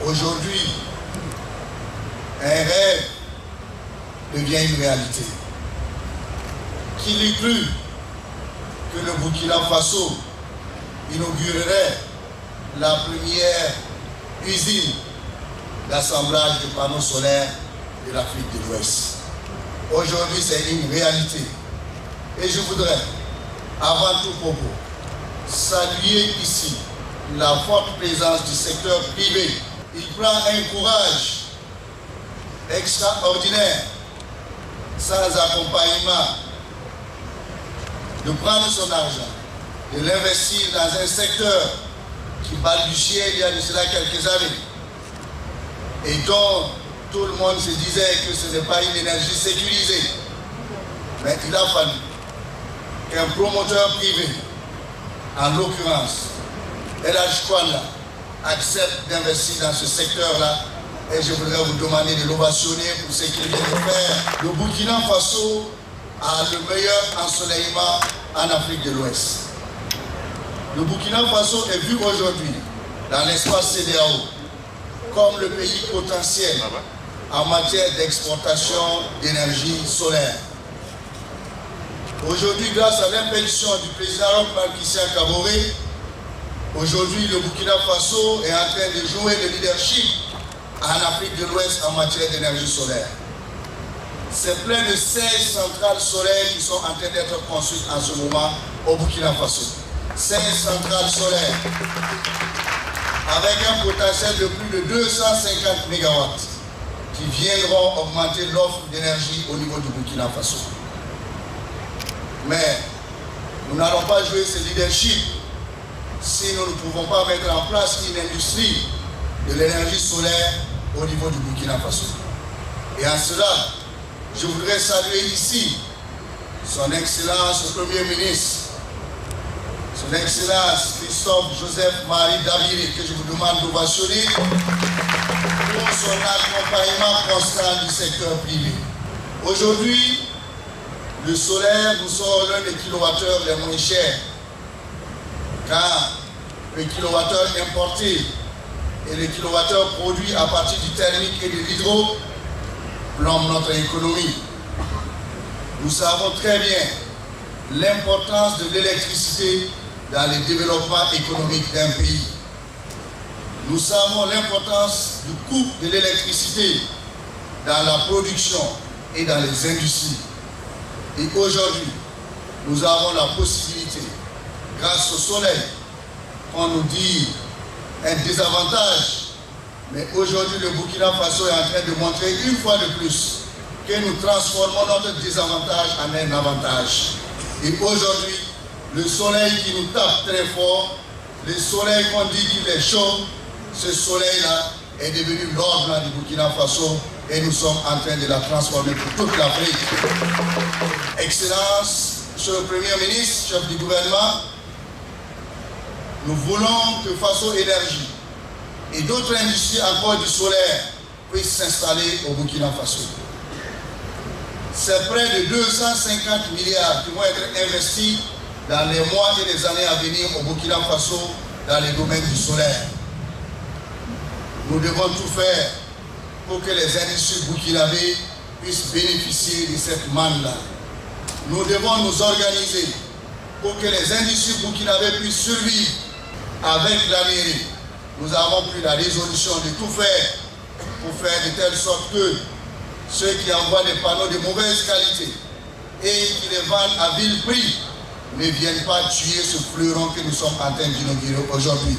Aujourd'hui, un rêve devient une réalité. Qui l'eût cru que le Burkina Faso inaugurerait la première usine d'assemblage de panneaux solaires de l'Afrique de l'Ouest. Aujourd'hui, c'est une réalité. Et je voudrais, avant tout propos, saluer ici la forte présence du secteur privé. Il prend un courage extraordinaire, sans accompagnement, de prendre son argent, de l'investir dans un secteur qui balbutiait il y a de cela quelques années et dont tout le monde se disait que ce n'est pas une énergie sécurisée. Mais il a fallu qu'un promoteur privé, en l'occurrence El Hadj Kouanda, accepte d'investir dans ce secteur-là. Et je voudrais vous demander de l'ovationner pour ce qu'il vient de faire. Le Burkina Faso a le meilleur ensoleillement en Afrique de l'Ouest. Le Burkina Faso est vu aujourd'hui dans l'espace CEDEAO comme le pays potentiel en matière d'exportation d'énergie solaire. Aujourd'hui, grâce à l'impulsion du président Christian Kaboré, aujourd'hui le Burkina Faso est en train de jouer le leadership en Afrique de l'Ouest en matière d'énergie solaire. C'est plein de 16 centrales solaires qui sont en train d'être construites en ce moment au Burkina Faso. 16 centrales solaires avec un potentiel de plus de 250 MW qui viendront augmenter l'offre d'énergie au niveau du Burkina Faso. Mais nous n'allons pas jouer ce leadership si nous ne pouvons pas mettre en place une industrie de l'énergie solaire au niveau du Burkina Faso. Et en cela, je voudrais saluer ici son Excellence le Premier ministre, son Excellence Christophe Joseph Marie Dabiri, que je vous demande d'ovationner pour son accompagnement constant du secteur privé. Aujourd'hui, le solaire nous sort l'un des kilowattheures les moins chers, car le kilowattheure importé et les kilowattheures produits à partir du thermique et de l'hydro plombent notre économie. Nous savons très bien l'importance de l'électricité dans le développement économique d'un pays. Nous savons l'importance du coût de l'électricité dans la production et dans les industries. Et aujourd'hui, nous avons la possibilité, grâce au soleil, qu'on nous dit un désavantage, mais aujourd'hui le Burkina Faso est en train de montrer une fois de plus que nous transformons notre désavantage en un avantage. Et aujourd'hui, le soleil qui nous tape très fort, le soleil qu'on dit qu'il est chaud, ce soleil-là est devenu l'ordre du Burkina Faso et nous sommes en train de la transformer pour toute l'Afrique. Excellence, Monsieur le Premier ministre, chef du gouvernement, nous voulons que Faso Énergie et d'autres industries encore du solaire puissent s'installer au Burkina Faso. C'est près de 250 milliards qui vont être investis dans les mois et les années à venir au Burkina Faso dans les domaines du solaire. Nous devons tout faire pour que les industries burkinabées puissent bénéficier de cette manne-là. Nous devons nous organiser pour que les industries burkinabées puissent survivre avec la mairie. Nous avons pris la résolution de tout faire pour faire de telle sorte que ceux qui envoient des panneaux de mauvaise qualité et qui les vendent à vil prix ne viennent pas tuer ce fleuron que nous sommes en train d'inaugurer aujourd'hui.